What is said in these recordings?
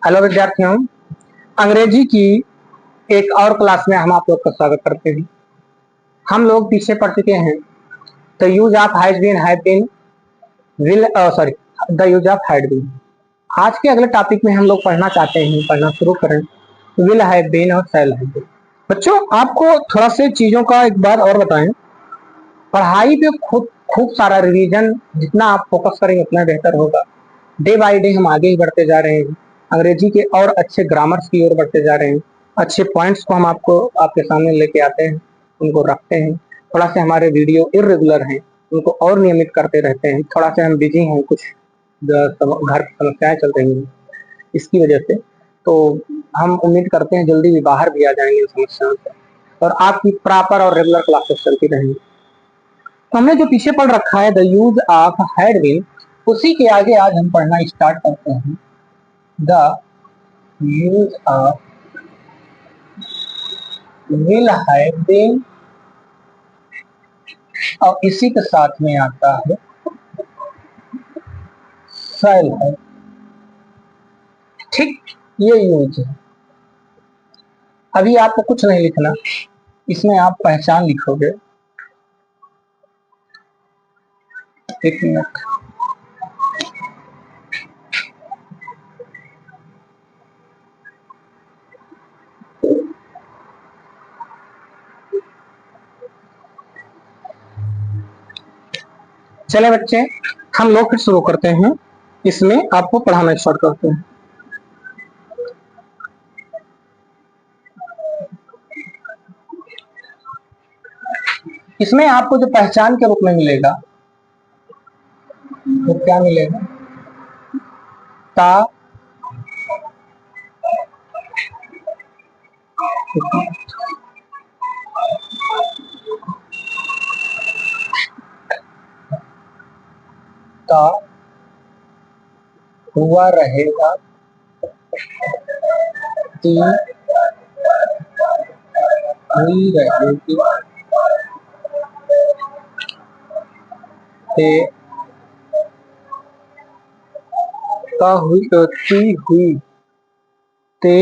Hello विद्यार्थियों, अंग्रेजी की एक और क्लास में हम आप लोग का स्वागत करते हैं। हम लोग पीछे पढ़ चुके हैं the use of has been, have been, will, sorry, the use of had been. आज के अगले टॉपिक में हम लोग पढ़ना शुरू करें विल हैव बीन और शैल हैव बीन। बच्चों, आपको थोड़ा से चीजों का एक बात और बताएं। पढ़ाई पे खूब सारा रिवीजन, जितना आप फोकस करेंगे उतना बेहतर होगा। डे बाय डे हम आगे ही बढ़ते जा रहे हैं, अंग्रेजी के और अच्छे ग्रामर्स की ओर बढ़ते जा रहे हैं। अच्छे पॉइंट्स को हम आपको आपके सामने लेके आते हैं, उनको रखते हैं। थोड़ा से हमारे वीडियो इर्रेगुलर हैं, उनको और नियमित करते रहते हैं। थोड़ा से हम बिजी हैं, कुछ घर की समस्याएं चल रही हैं, इसकी वजह से। तो हम उम्मीद करते हैं जल्दी भी बाहर भी आ जाएंगे इन समस्याओं से, और आपकी प्रॉपर और रेगुलर क्लासेस चलती रहेंगी। तो हमने जो पीछे पढ़ रखा है the use of had been, उसी के आगे आज हम पढ़ना स्टार्ट करते हैं the use of will have been, और इसी के साथ में आता है शैल हैव। ठीक, ये यूज है। अभी आपको कुछ नहीं लिखना, इसमें आप पहचान लिखोगे। एक मिनट, चले बच्चे, हम लोग फिर शुरू करते हैं। इसमें आपको पढ़ाना स्टार्ट करते हैं। इसमें आपको जो पहचान के रूप में मिलेगा वो क्या मिलेगा? ता, ता हुआ रहेगा, ती हुई रहेगी, ते ता हुई, ती हुई, ते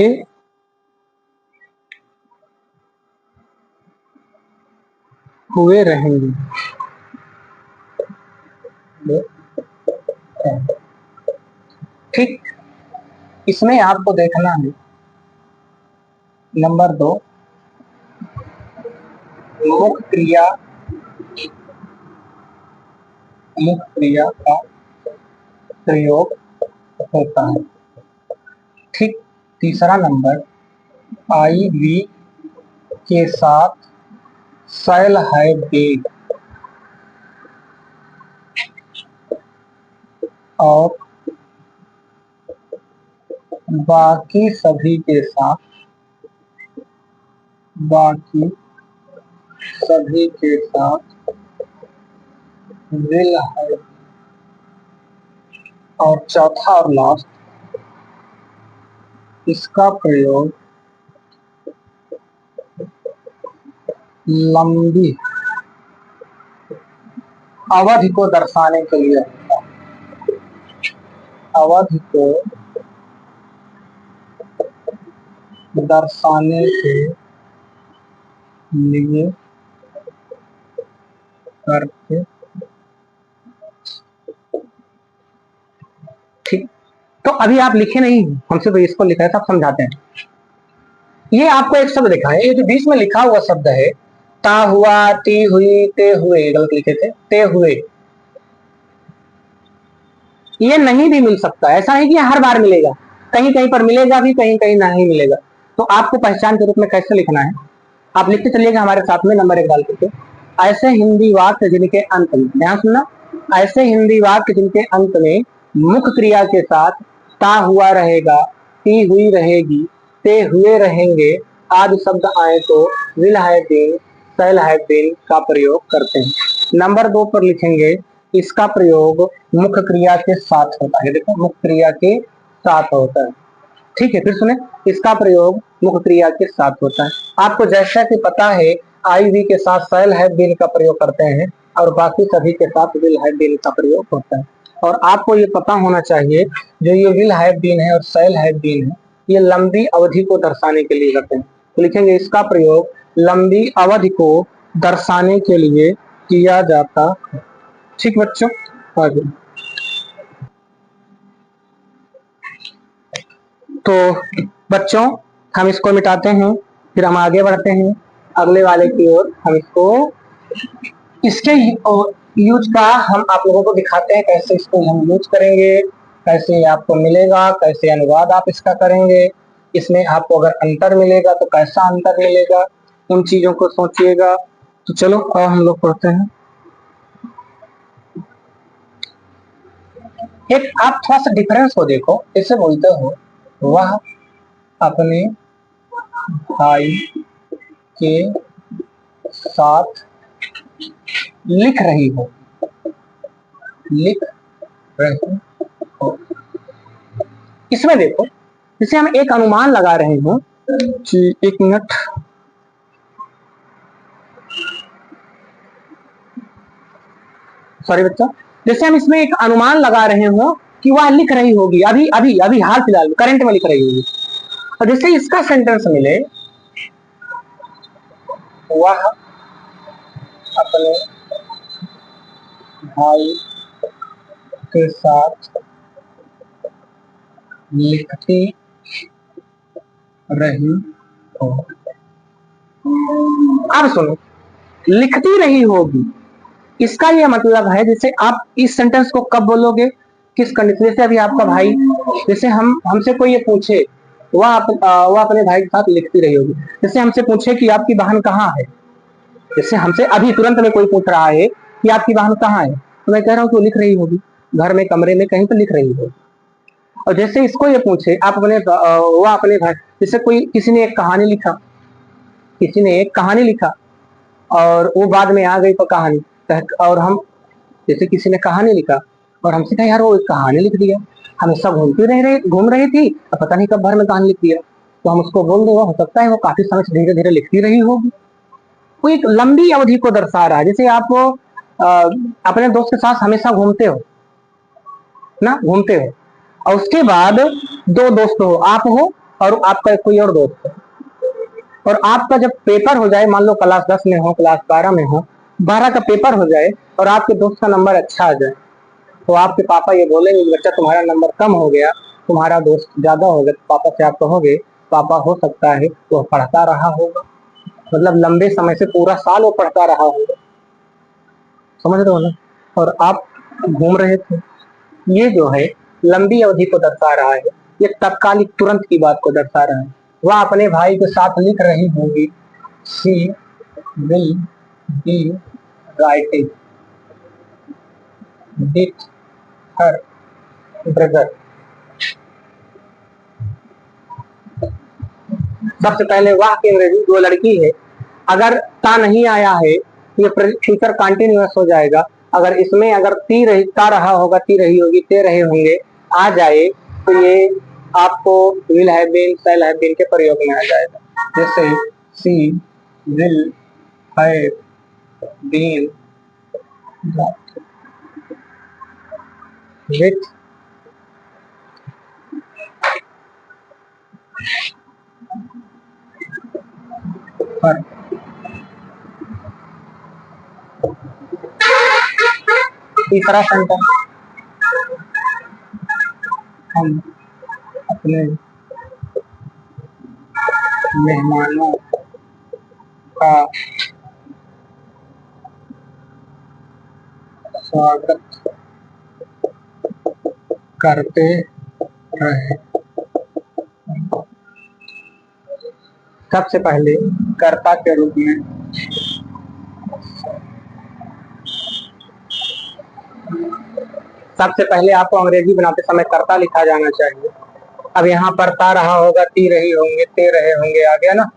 हुए रहेंगे। ठीक, इसमें आपको देखना है नंबर 2, मुख्य क्रिया का प्रयोग होता है। ठीक, तीसरा नंबर, आई वी के साथ शैल हैव बीन, और बाकी सभी के साथ विल हैव। और चौथा और लास्ट, इसका प्रयोग लंबी अवधि को दर्शाने के लिए होता है। अवधि को दर्शाने के लिए करते। ठीक, तो अभी आप लिखे नहीं, हमसे तो इसको लिखा है, सब समझाते हैं। ये आपको एक शब्द लिखा है, ये जो बीच में लिखा हुआ शब्द है ता हुआ, ती हुई, ते हुए, गलत लिखे थे, ते हुए, ये नहीं भी मिल सकता। ऐसा नहीं कि हर बार मिलेगा, कहीं कहीं पर मिलेगा भी, कहीं कहीं नहीं मिलेगा। तो आपको पहचान के रूप में कैसे लिखना है, आप लिखते चलिएगा हमारे साथ में नंबर 1 डाल करके। ऐसे हिंदी वाक्य जिनके अंत में, ध्यान सुनना, ऐसे हिंदी वाक्य जिनके अंत में मुख्य क्रिया के साथ ता हुआ रहेगा, ती हुई रहेगी, ते हुए रहेंगे आदि शब्द आए तो will have been, shall have been का प्रयोग करते हैं। नंबर 2 पर लिखेंगे, इसका प्रयोग मुख्य क्रिया के साथ होता है। देखो, मुख्य क्रिया के साथ होता है। ठीक है, फिर सुने, इसका प्रयोग मुख्य क्रिया के साथ होता है। आपको जैसा कि पता है, आई वी के साथ शैल हैव बीन का प्रयोग करते हैं, और बाकी सभी के साथ विल हैव बीन का प्रयोग होता है। और आपको ये पता होना चाहिए जो ये विल हैव बीन है और शैल हैव बीन है, ये लंबी अवधि को दर्शाने के लिए करते हैं। तो लिखेंगे इसका प्रयोग लंबी अवधि को दर्शाने के लिए किया जाता है। ठीक बच्चों, आगे तो बच्चों हम इसको मिटाते हैं, फिर हम आगे बढ़ते हैं अगले वाले की ओर। हम इसको इसके यूज का हम आप लोगों को दिखाते हैं, कैसे इसको हम यूज करेंगे, कैसे आपको मिलेगा, कैसे अनुवाद आप इसका करेंगे, इसमें आपको अगर अंतर मिलेगा तो कैसा अंतर मिलेगा, उन चीजों को सोचिएगा। तो चलो अब हम लोग पढ़ते हैं। एक आप थोड़ा सा डिफरेंस को देखो, इसे बोलते हो वह अपने भाई के साथ लिख रही हो, लिख रही हो। इसमें देखो जैसे हम एक अनुमान लगा रहे हो कि एक मिनट, सॉरी बच्चा, जैसे हम इसमें एक अनुमान लगा रहे हो कि वह लिख रही होगी, अभी अभी अभी हाल फिलहाल करंट में लिख रही होगी। और जैसे इसका सेंटेंस मिले वह अपने भाई के साथ लिखती रही हो। अब सुनो, लिखती रही होगी, इसका ये मतलब है जैसे आप इस सेंटेंस को कब बोलोगे, किस कंडीशन, जैसे अभी आपका भाई, जैसे हमसे कोई ये पूछे वह अपने भाई के साथ लिखती रही होगी। जैसे हमसे पूछे कि आपकी बहन कहाँ है, जैसे हमसे अभी तुरंत में कोई पूछ रहा है कि आपकी बहन कहाँ है, तो मैं कह रहा हूँ कि वो लिख रही होगी, घर में, कमरे में, कहीं पर लिख रही होगी। और जैसे इसको ये पूछे आप अपने वह अपने भाई, जैसे कोई किसी ने एक कहानी लिखा, किसी ने एक कहानी लिखा और वो बाद में आ गई तो कहानी, और हम जैसे किसी ने कहानी लिखा और हमसे कहा यार वो एक कहानी लिख दिया, हमेशा घूम रही थी, पता नहीं कब भर में कहानी लिख दिया, तो हम उसको बोल देंगे हो सकता है वो काफी समय से धीरे धीरे लिखती रही होगी। वो एक लंबी अवधि को दर्शा रहा है। जैसे आप अपने दोस्त के साथ हमेशा घूमते हो ना, घूमते हो और उसके बाद दो दोस्त हो, आप हो और आपका कोई और दोस्त हो, और आपका जब पेपर हो जाए, मान लो क्लास 10 में हो, क्लास 12 में हो, 12 का पेपर हो जाए और आपके दोस्त का नंबर अच्छा आ जाए, तो आपके पापा ये बोलेंगे बच्चा तुम्हारा नंबर कम हो गया, तुम्हारा दोस्त ज्यादा हो गया, तो पापा से आप कहोगे पापा हो सकता है वो पढ़ता रहा होगा, मतलब लंबे समय से पूरा साल वो पढ़ता रहा होगा, समझ रहे हो ना। और आप घूम रहे थे, ये जो है लंबी अवधि को दर्शा रहा है, ये तत्कालिक तुरंत की बात को दर्शा रहा है। वह अपने भाई के साथ लिख रही होगी, she will be writing with her brother. सबसे पहले वाह की अंग्रेजी, जो लड़की है, अगर ता नहीं आया है ये फ्यूचर कंटिन्यूअस हो जाएगा, अगर इसमें अगर ती रही, ता रहा होगा, ती रही होगी, ते रहे होंगे आ जाए तो ये आपको will have been, shall have been के प्रयोग में आ जाएगा। जैसे she will have been with her. तीसरा सेंटेंस, हम अपने मेहमानों का स्वागत करते रहे। सबसे पहले कर्ता के रूप में सबसे पहले आपको अंग्रेजी बनाते समय कर्ता लिखा जाना चाहिए। अब यहाँ पर ता रहा होगा, ती रही होंगे, ते रहे होंगे, आ गया ना।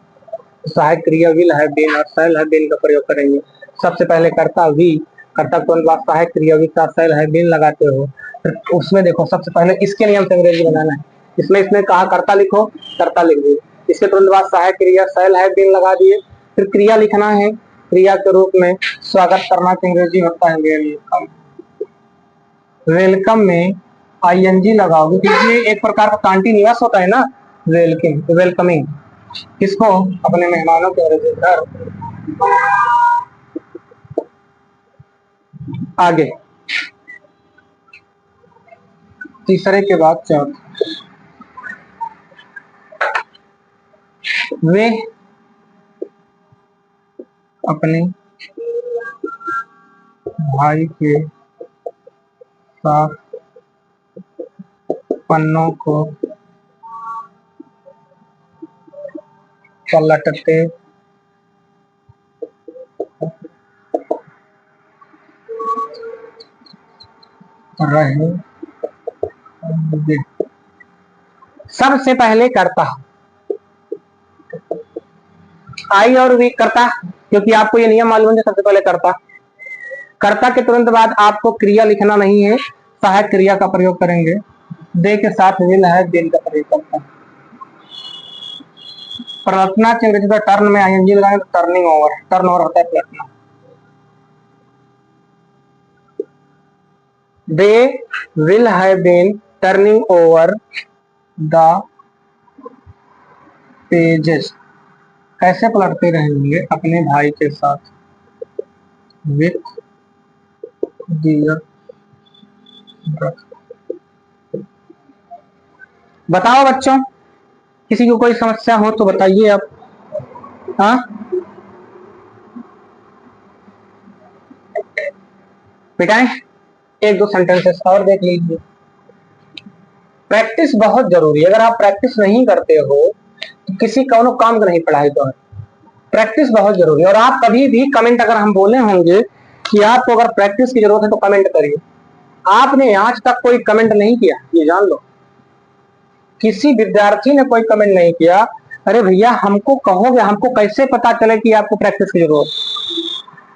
सहायक क्रिया विल हैव बीन और शैल हैव बीन का प्रयोग करेंगे। सबसे पहले कर्ता वी, कर्ता तुरंत बाद सहायक क्रिया वी का शैल हैव बीन लगाते हो, फिर उसमें देखो सबसे पहले इसके नियम से अंग्रेजी बनाना है। इसमें इसने कहा कर्ता लिखो, कर्ता लिख दिए, इसके तुरंत बाद सहायक क्रिया शैल हैव बीन लगा दिए, फिर क्रिया लिखना है, क्रिया के रूप में स्वागत करना की अंग्रेजी होता है वेलकम। वेलकम में आईएनजी लगाओगे क्योंकि ये एक प्रकार का कंटीन्यूअस होता है ना। वेलकम, वेलकमिंग किसको, अपने मेहमानों के घर। आगे तीसरे के बाद चौथा, वे अपने भाई के साथ पन्नों को पलटते रहे। सबसे पहले करता, आई और वी करता, क्योंकि आपको ये नियम मालूम है सबसे पहले करता। कर्ता के तुरंत बाद आपको क्रिया लिखना नहीं है, सहायक क्रिया का प्रयोग करेंगे। दे के साथ विल है, दिन का प्रयोग करता है। पलटना के अंग्रेजी टर्न में आईएनजी लगाएंगे तो टर्निंग ओवर, टर्न ओवर होता है पलटना। They will have been turning over the pages, कैसे पलटते रहेंगे, अपने भाई के साथ। विथ डियर, बताओ बच्चों, किसी को कोई समस्या हो तो बताइए आप। हाँ बेटा, एक दो सेंटेंसेस और देख लीजिए। प्रैक्टिस बहुत जरूरी है, अगर आप प्रैक्टिस नहीं करते हो तो किसी को काम नहीं पढ़ाई तो। प्रैक्टिस बहुत जरूरी है, और आप कभी भी कमेंट, अगर हम बोले होंगे कि आपको अगर प्रैक्टिस की जरूरत है तो कमेंट करिए। आपने आज तक कोई कमेंट नहीं किया, ये जान लो। किसी विद्यार्थी ने कोई कमेंट नहीं किया, अरे भैया हमको कहोगे, हमको कैसे पता चले कि आपको प्रैक्टिस की जरूरत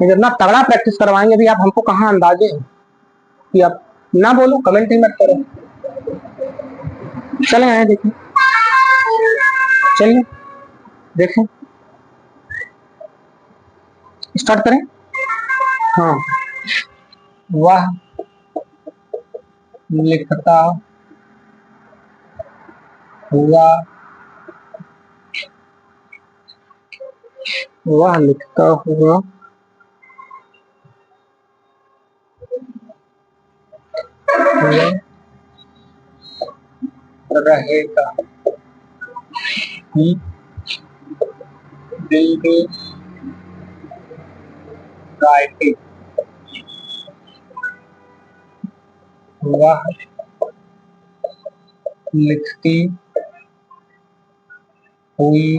है। जितना तगड़ा प्रैक्टिस करवाएंगे भी, आप हमको कहाँ अंदाजे हैं कि आप ना बोलो, कमेंट ही मत करो। चले आए देखें, चलिए देखें, स्टार्ट करें। हाँ, वह लिखता हुआ, वह लिखता हुआ रहेगा। He will be writing, वह लिखती हुई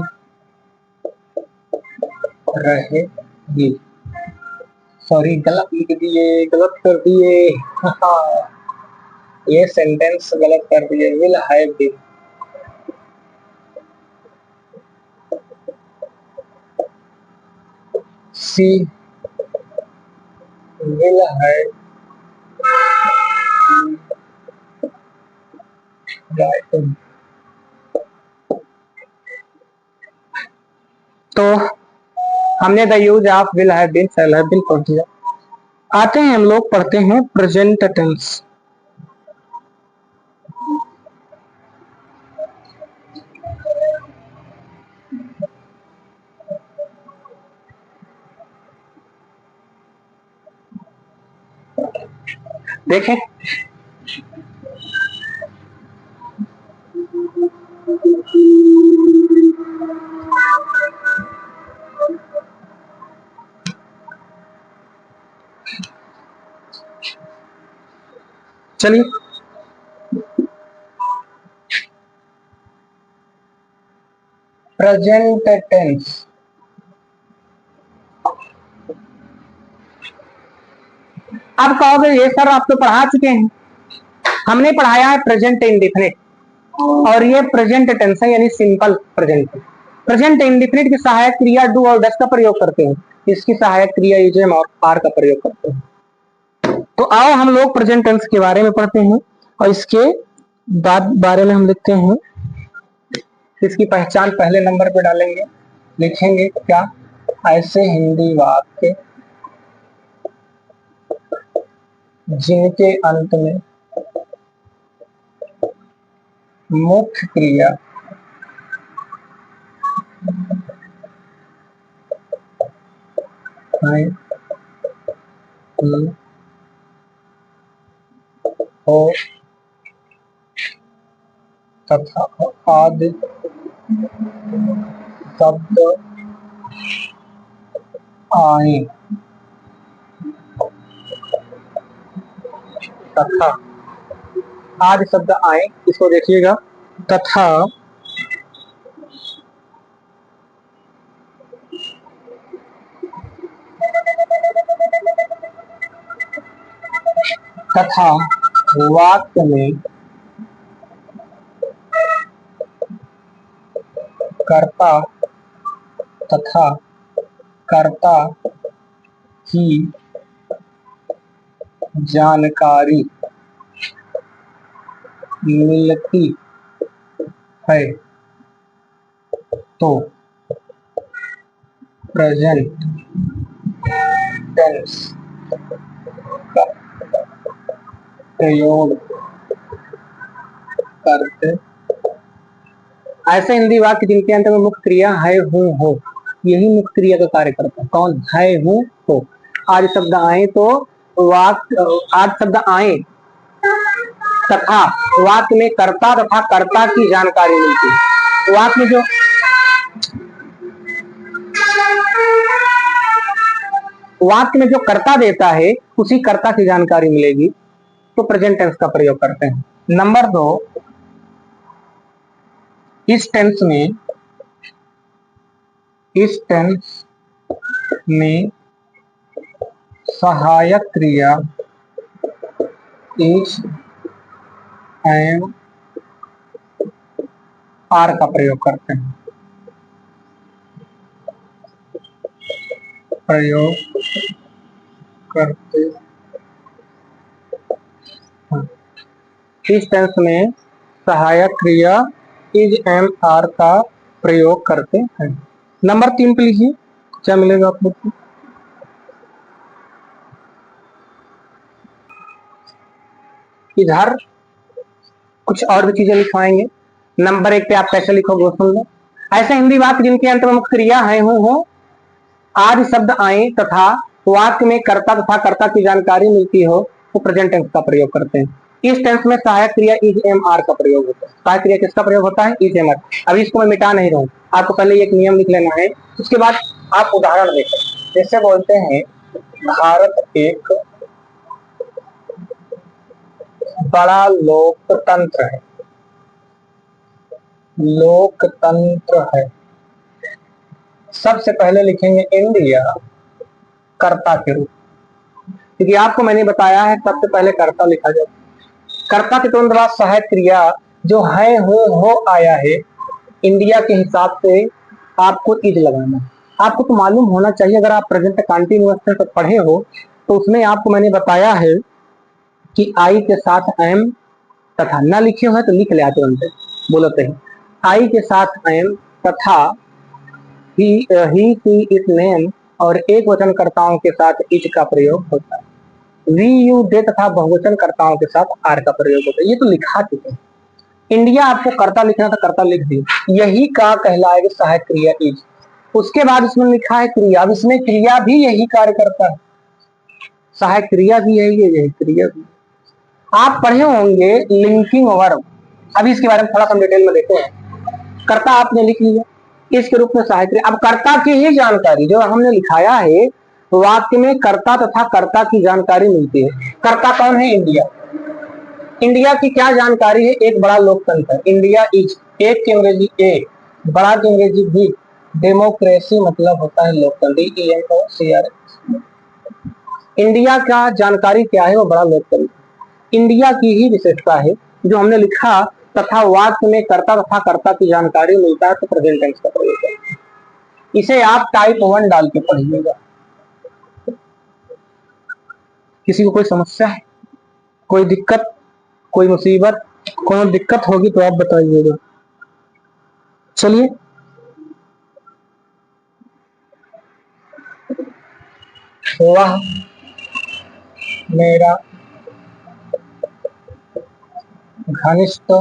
रहेगी। सॉरी, गलत लिख दिए, गलत कर दिए। ये सेंटेंस गलत कर दिए। Will have been, she will have writing. तो हमने the use of will have been, shall have been पढ़ दिया। आते हैं हम लोग पढ़ते हैं प्रेजेंट टेंस। देखें, चलिए प्रेजेंट टेंस। अब कहोगे ये सर आप तो पढ़ा चुके हैं। हमने पढ़ाया है प्रेजेंट इंडिफिनिट, और ये प्रेजेंट टेंस है, यानी सिंपल प्रेजेंट। प्रेजेंट इंडिफिनिट की सहायक क्रिया डू और डस का प्रयोग करते हैं, इसकी सहायक क्रिया इज एम और आर का प्रयोग करते हैं। तो आओ हम लोग प्रेजेंट टेंस के बारे में पढ़ते हैं, और इसके बाद बारे में हम लिखते हैं। इसकी पहचान पहले नंबर पे डालेंगे, लिखेंगे क्या, ऐसे हिंदी वाक्य जिनके अंत में मुख्य क्रिया है हो तथा आदि शब्द आए तथा आदि शब्द आए, इसको देखिएगा, तथा तथा वाक्य में कर्ता तथा कर्ता की जानकारी मिलती है तो प्रेजेंट टेंस का प्रयोग करते। ऐसे हिंदी वाक्य जिनके अंत में मुख्य क्रिया है हूं हो, यही मुख्य क्रिया का कार्य करता है। कौन है? हूं हो। आज शब्द आए तो वाक्य, आज शब्द आए तथा वाक्य में कर्ता तथा कर्ता की जानकारी मिलती है। वाक्य में जो कर्ता देता है उसी कर्ता की जानकारी मिलेगी, तो प्रेजेंट टेंस का प्रयोग करते हैं। नंबर 2, इस टेंस में सहायक क्रिया इज एम आर का प्रयोग करते हैं। इस टेंस में सहायक क्रिया इज एम आर का प्रयोग करते हैं। नंबर 3 पे लिखिए, क्या मिलेगा आप लोग को? इधर कुछ और भी चीजें लिखवाएंगे। नंबर 1 पे आप कैसे लिखोगे सुन लो। ऐसे हिंदी वाक्य जिनके अंत में मुख्य क्रिया है हूं हो, आदि शब्द आए तथा वाक्य में कर्ता तथा कर्ता की जानकारी मिलती हो, तो प्रेजेंट टेंस का प्रयोग करते हैं। इस टेंस में सहायक क्रिया इज एम आर का प्रयोग होता है। सहायक क्रिया किसका प्रयोग होता है? Is am are. अभी इसको मैं मिटा नहीं रहा हूं, आपको पहले एक नियम लिख लेना है, उसके बाद आप उदाहरण देखें। जैसे बोलते हैं भारत एक बड़ा लोकतंत्र है। लोकतंत्र है, सबसे पहले लिखेंगे इंडिया कर्ता के रूप, क्योंकि आपको मैंने बताया है सबसे पहले कर्ता लिखा जाए। कर्ता के तुरंत बाद सहायक क्रिया जो है हो आया है, इंडिया के हिसाब से आपको इज लगाना है। आपको तो मालूम होना चाहिए, अगर आप प्रेजेंट कंटिन्यूअस टेंस पढ़े हो तो उसमें आपको मैंने बताया है कि आई के साथ एम तथा, न लिखे हो तो लिख ले तुरंत, बोलते हैं आई के साथ एम तथा ही सी इट नेम और एक वचन कर्ताओं के साथ इज का प्रयोग होता है। वी यू दे तथा बहुवचन कर्ताओं के साथ आर का प्रयोग होता है। ये तो लिखा चुके हैं। इंडिया आपको कर्ता लिखना था, कर्ता लिख दी, यही का कहलाएगा सहायक क्रिया इज। उसके बाद इसमें लिखा है क्रिया, अब इसमें क्रिया भी यही कार्य करता है, सहायक क्रिया भी है, यही क्रिया भी। आप पढ़े होंगे लिंकिंग वर्ब, अभी इसके बारे में थोड़ा सा डिटेल में देखते हैं। कर्ता आपने लिख लिया, इसके रूप में सहायक क्रिया। अब कर्ता की ही जानकारी जो हमने लिखाया है, वाक्य में कर्ता तथा कर्ता की जानकारी मिलती है। कर्ता कौन है? इंडिया। इंडिया की क्या जानकारी है? एक बड़ा लोकतंत्र है, इंडिया इज। एक की अंग्रेजी ए, बड़ा की अंग्रेजी बी। डेमोक्रेसी मतलब होता है लोकतंत्र, इंडिया का जानकारी क्या है? वो बड़ा लोकतंत्र। इंडिया की ही विशेषता है जो हमने लिखा, तथा वाक्य में कर्ता तथा कर्ता की जानकारी मिलता है, तो प्रेजेंट टेंस का प्रयोग है। इसे आप टाइप 1 डाल के पढ़िएगा। किसी को कोई समस्या है, कोई दिक्कत, कोई मुसीबत, कोई दिक्कत होगी तो आप बताइएगा। चलिए, वह मेरा घनिष्ठ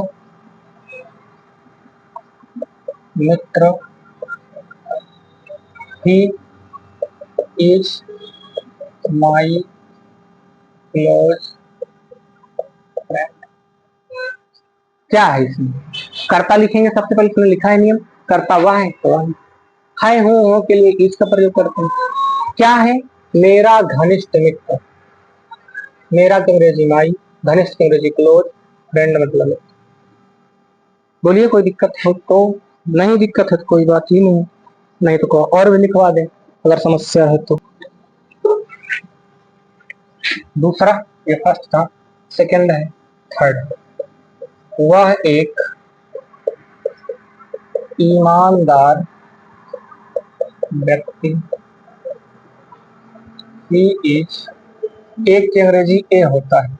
मित्र, he is my close friend. क्या है इसमें? कर्ता लिखेंगे सबसे पहले, इसमें लिखा है नियम, कर्ता वह है तो वह है हो के लिए इज का प्रयोग करते हैं। क्या है? मेरा घनिष्ठ मित्र, मेरा की अंग्रेजी माई, घनिष्ठ की अंग्रेजी क्लोज, फ्रेंड मतलब है। बोलिए कोई दिक्कत हो तो? नहीं दिक्कत है तो कोई बात ही नहीं, नहीं तो कोई और भी लिखवा दे अगर समस्या है तो। दूसरा, ये फर्स्ट था, सेकंड है थर्ड। वह एक ईमानदार व्यक्ति, ही इज, एक की अंग्रेजी ए होता है,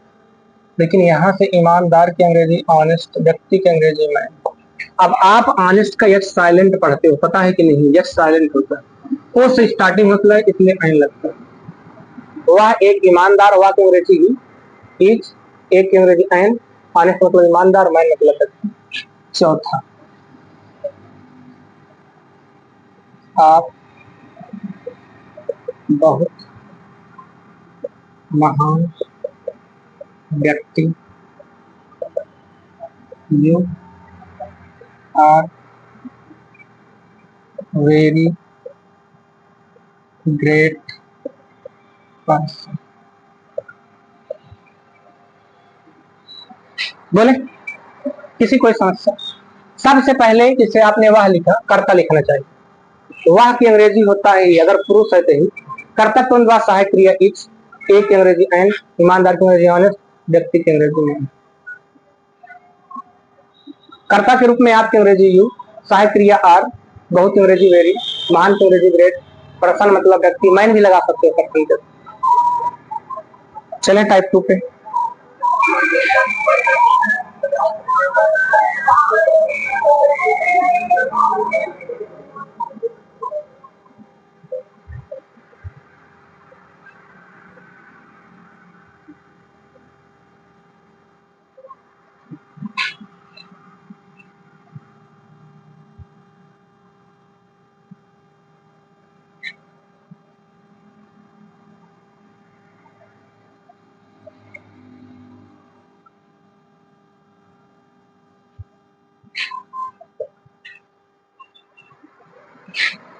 लेकिन यहाँ से ईमानदार की अंग्रेजी ऑनेस्ट, व्यक्ति की अंग्रेजी मैन। अब आप ऑनेस्ट का यस साइलेंट पढ़ते हो, पता है कि नहीं? यस साइलेंट होता है, ओ से स्टार्टिंग होता है, इसलिए एन लगता है। वह एक ईमानदार, वह की अंग्रेजी इज, एक की अंग्रेजी एन, ऑनेस्ट मतलब ईमानदार, मैन मतलब व्यक्ति। चौथा, आप बहुत महान व्यक्ति, you are very great person. बोले किसी कोई समस्या? सबसे पहले जैसे आपने वह लिखा, कर्ता लिखना चाहिए। वह की अंग्रेजी होता है, अगर पुरुष है तो ही, कर्ता तुरंत बाद सहायक क्रिया इज, एक की अंग्रेजी एन, ईमानदार की अंग्रेजी ऑनेस्ट, व्यक्ति की अंग्रेजी मैन। कर्ता के रूप में आपकी अंग्रेजी यू, सहायक क्रिया आर, बहुत अंग्रेजी वेरी, महान की अंग्रेजी ग्रेट, पर्सन मतलब व्यक्ति, मैन भी लगा सकते हो पर्सन। चले टाइप 2 पे।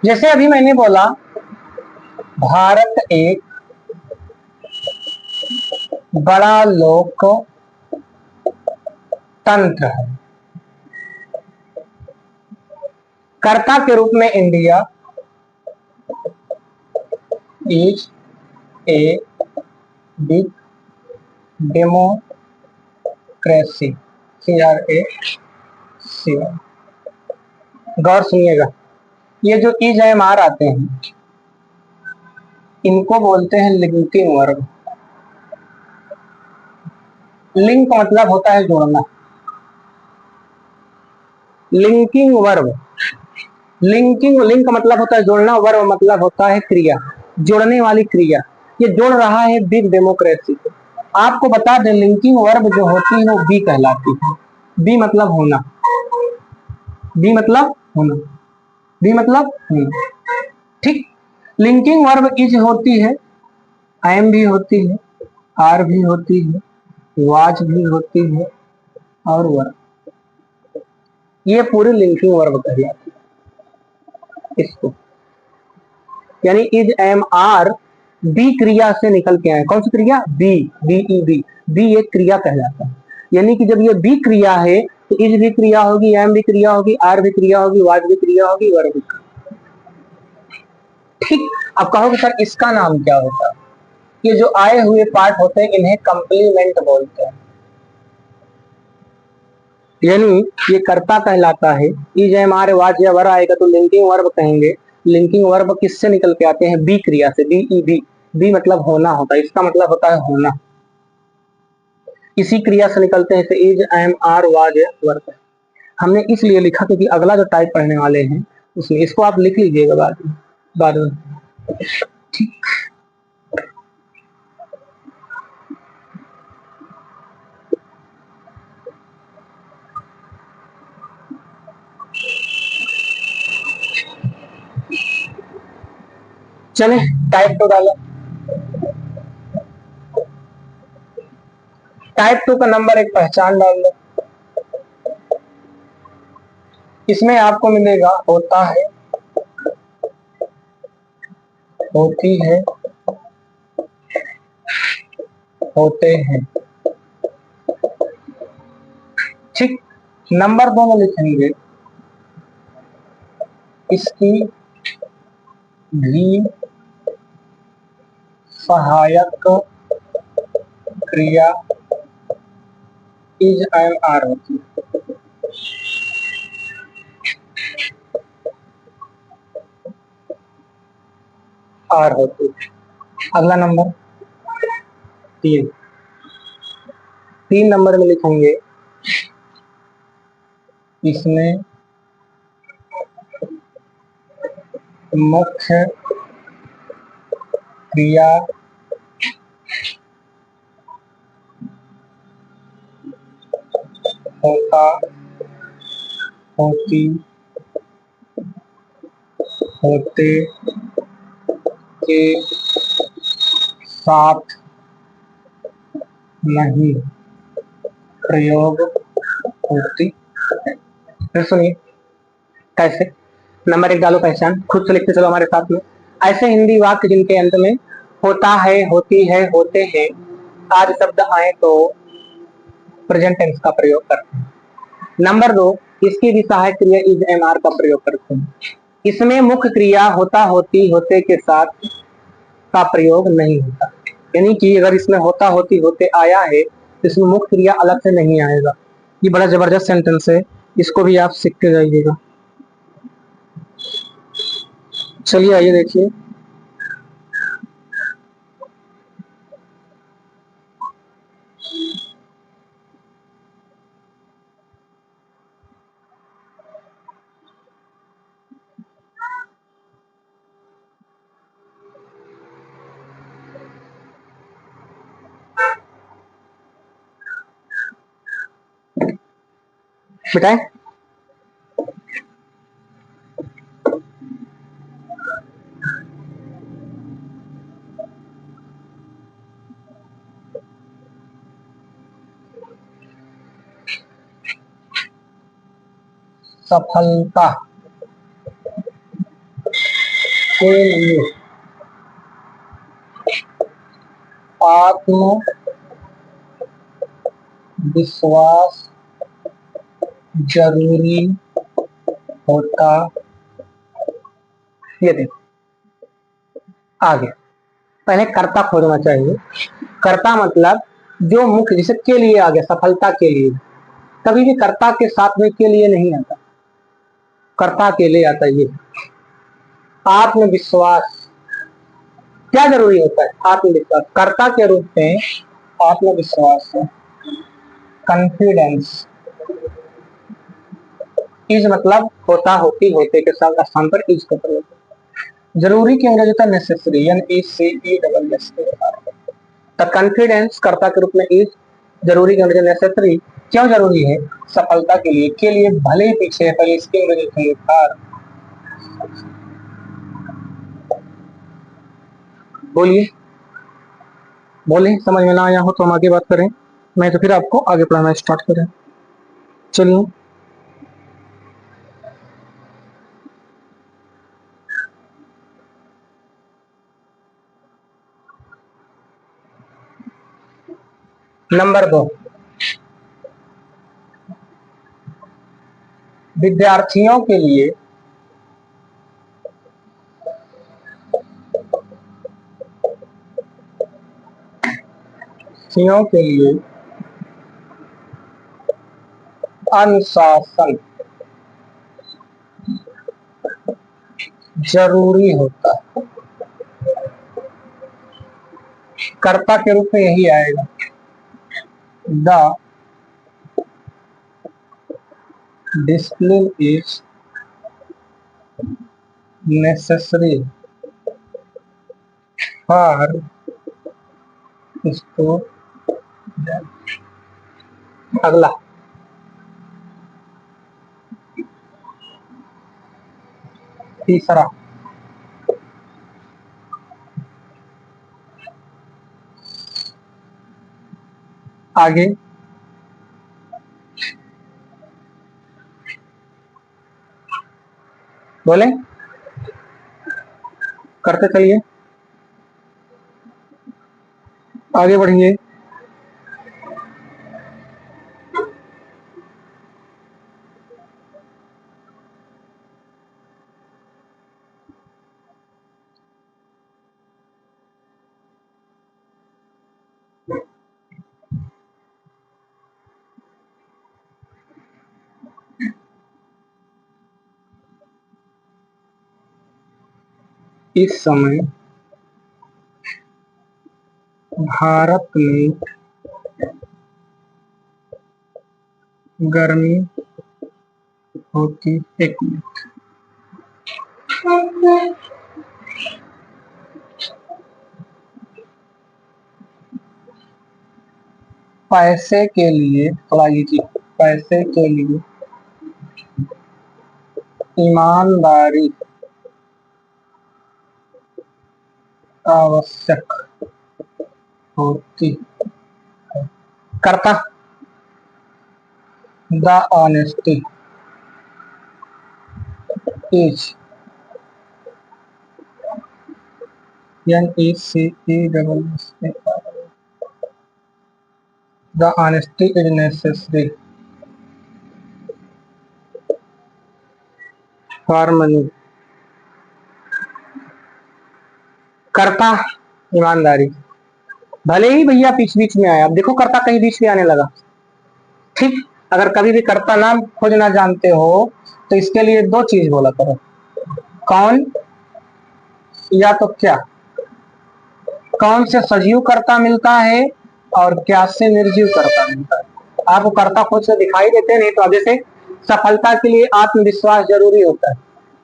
जैसे अभी मैंने बोला, भारत एक बड़ा लोकतंत्र है। कर्ता के रूप में India is a big democracy, CRAC। गौर सुनिएगा, ये जो इज एम आर आते हैं, इनको बोलते हैं लिंकिंग वर्ब। लिंक मतलब होता है जोड़ना, लिंकिंग वर्ब। लिंक मतलब होता है जोड़ना, वर्ब मतलब होता है क्रिया, जोड़ने वाली क्रिया। ये जोड़ रहा है बिग डेमोक्रेसी को। आपको बता दें, लिंकिंग वर्ब जो होती है वो बी कहलाती है। बी मतलब होना, बी मतलब होना, बी मतलब होना, ठीक। लिंकिंग वर्ब इज होती है, एम भी होती है, आर भी होती है, वाज भी होती है, और वर्ब, ये पूरी लिंकिंग वर्ब कहलाती है इसको। यानी इज एम आर बी क्रिया से निकल के आए। कौन सी क्रिया? बी, बी बी एक क्रिया कहलाता है। यानी कि जब ये बी क्रिया है तो इज भी क्रिया होगी, एम भी क्रिया होगी, आर भी क्रिया होगी, वाज भी क्रिया होगी, वर्ब भी। ठीक। अब कहोगे सर इसका नाम क्या होता है? ये जो आए हुए पार्ट होते हैं इन्हें कंप्लीमेंट बोलते हैं। यानी ये कर्ता कहलाता है, इज एम आर वाज या वर आएगा तो लिंकिंग वर्ब कहेंगे। लिंकिंग वर्ब किससे निकल के आते हैं? बी क्रिया से, बी ई बी। बी मतलब होना होता है, इसका मतलब होता है होना, इसी क्रिया से निकलते हैं। इज एम आर वाज या वर। हमने इसलिए लिखा क्योंकि अगला जो टाइप पढ़ने वाले हैं उसमें इसको आप लिख लीजिएगा बाद में। ठीक। चले टाइप टू डालो। टाइप टू का नंबर एक पहचान डाल दो। इसमें आपको मिलेगा होता है, होती है, होते हैं। ठीक। नंबर दो में लिखेंगे इसकी भी सहायक क्रिया इज एंड आर होती है। आर होती है। अगला नंबर तीन। तीन नंबर में लिखेंगे इसमें मुख्य क्रिया होता, होती, होते के साथ नहीं प्रयोग होती है। फिर सुनिए कैसे। नंबर एक डालो पहचान, खुद से लिखते चलो हमारे साथ में। ऐसे हिंदी वाक्य जिनके अंत में होता है, होती है, होते हैं आदि शब्द आए तो प्रेजेंट टेंस का प्रयोग करते हैं। नंबर दो, इसकी भी सहायक क्रिया इज एम आर का प्रयोग करते हैं। इसमें मुख्य क्रिया होता, होती, होते के साथ का प्रयोग नहीं होता। यानी कि अगर इसमें होता, होती, होते आया है तो इसमें मुख्य क्रिया अलग से नहीं आएगा। ये बड़ा जबरदस्त सेंटेंस है, इसको भी आप सीख के जाइएगा। चलिए आइए देखिए। बेटा सफलता के लिए आत्मविश्वास जरूरी होता। ये देखो आगे, पहले कर्ता खोजना चाहिए। कर्ता मतलब जो मुख्य, जिसे के लिए आ गया, सफलता के लिए। कभी भी कर्ता के साथ में के लिए नहीं आता, कर्ता के लिए आता है। ये आत्मविश्वास क्या जरूरी होता है? आत्मविश्वास कर्ता के रूप में आत्मविश्वास है। कॉन्फिडेंस इज मतलब होता, होती, होते के साथ स्थान पर इज का प्रयोग। जरूरी की अंग्रेजी होता है नेसेसरी, यानी ई सी ई डबल एस के साथ। तो कॉन्फिडेंस कर्ता के रूप में इज, जरूरी की अंग्रेजी नेसेसरी। क्यों जरूरी है? सफलता के लिए भले ही पीछे है, पहले इसकी अंग्रेजी लिखेंगे कार। बोलिए बोले, समझ में ना आया हो तो हम आगे बात करें, मैं तो फिर आपको आगे पढ़ाना स्टार्ट करें। चलिए नंबर दो, विद्यार्थियों के लिए विद्यार्थियों के लिए अनुशासन जरूरी होता है। कर्ता के रूप में यही आएगा, the discipline is necessary for student. अगला तीसरा, आगे बोले, करते चलिए, आगे बढ़िए। इस समय भारत में गर्मी होती, एक मिनट, पैसे के लिए थोड़ा लीजिए, पैसे के लिए ईमानदारी आवश्यक होती, करता, the honesty is NECE, the honesty is necessary for money, करता ईमानदारी, भले ही भैया बीच बीच में आया, अब देखो करता कहीं बीच में आने लगा, ठीक। अगर कभी भी कर्ता नाम खोजना जानते हो तो इसके लिए दो चीज बोला करो, कौन या तो क्या, कौन से सजीव कर्ता मिलता है और क्या से निर्जीव कर्ता मिलता है। आपको कर्ता खुद से दिखाई देते नहीं, तो अब जैसे सफलता के लिए आत्मविश्वास जरूरी होता है,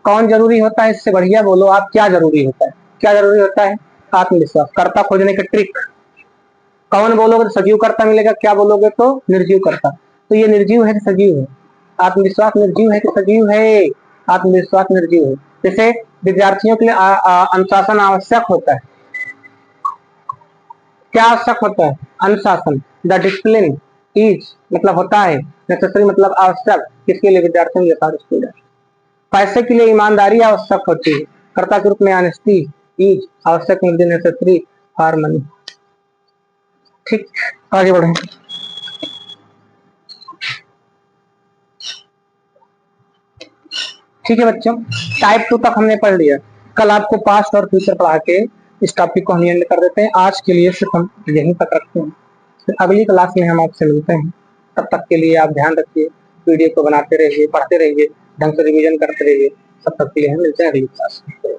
कौन जरूरी होता है, इससे बढ़िया बोलो आप, क्या जरूरी होता है, क्या जरूरी होता है, आत्मविश्वास। कर्ता खोजने का ट्रिक, कौन बोलोगे तो सजीव कर्ता मिलेगा, क्या बोलोगे तो निर्जीव कर्ता। तो ये निर्जीव है कि सजीव है, आत्मविश्वास निर्जीव है कि सजीव है, आत्मविश्वास निर्जीव है। जैसे विद्यार्थियों के लिए अनुशासन आवश्यक होता है, क्या आवश्यक होता है, अनुशासन, द डिसिप्लिन इज मतलब होता है, नेसेसरी मतलब आवश्यक, किसके लिए, विद्यार्थियों के सारे स्टूडेंट। पैसे के लिए ईमानदारी आवश्यक होती है, कर्ता के रूप में ऑनेस्टी इज आवश्यक, नेसेसरी फॉर मनी, ठीक। आगे बढ़े, ठीक है बच्चों, टाइप 2 तक हमने पढ़ लिया। कल आपको पास्ट और फ्यूचर पढ़ा के इस टॉपिक को हम एंड कर देते हैं। आज के लिए सिर्फ हम यहीं तक रखते हैं, फिर अगली क्लास में हम आपसे मिलते हैं। तब तक के लिए आप ध्यान रखिए, वीडियो को बनाते रहिए, पढ़ते रहिए, ढंग से रिवीजन करते रहिए। तब तक के लिए हम मिलते हैं अगली क्लास में।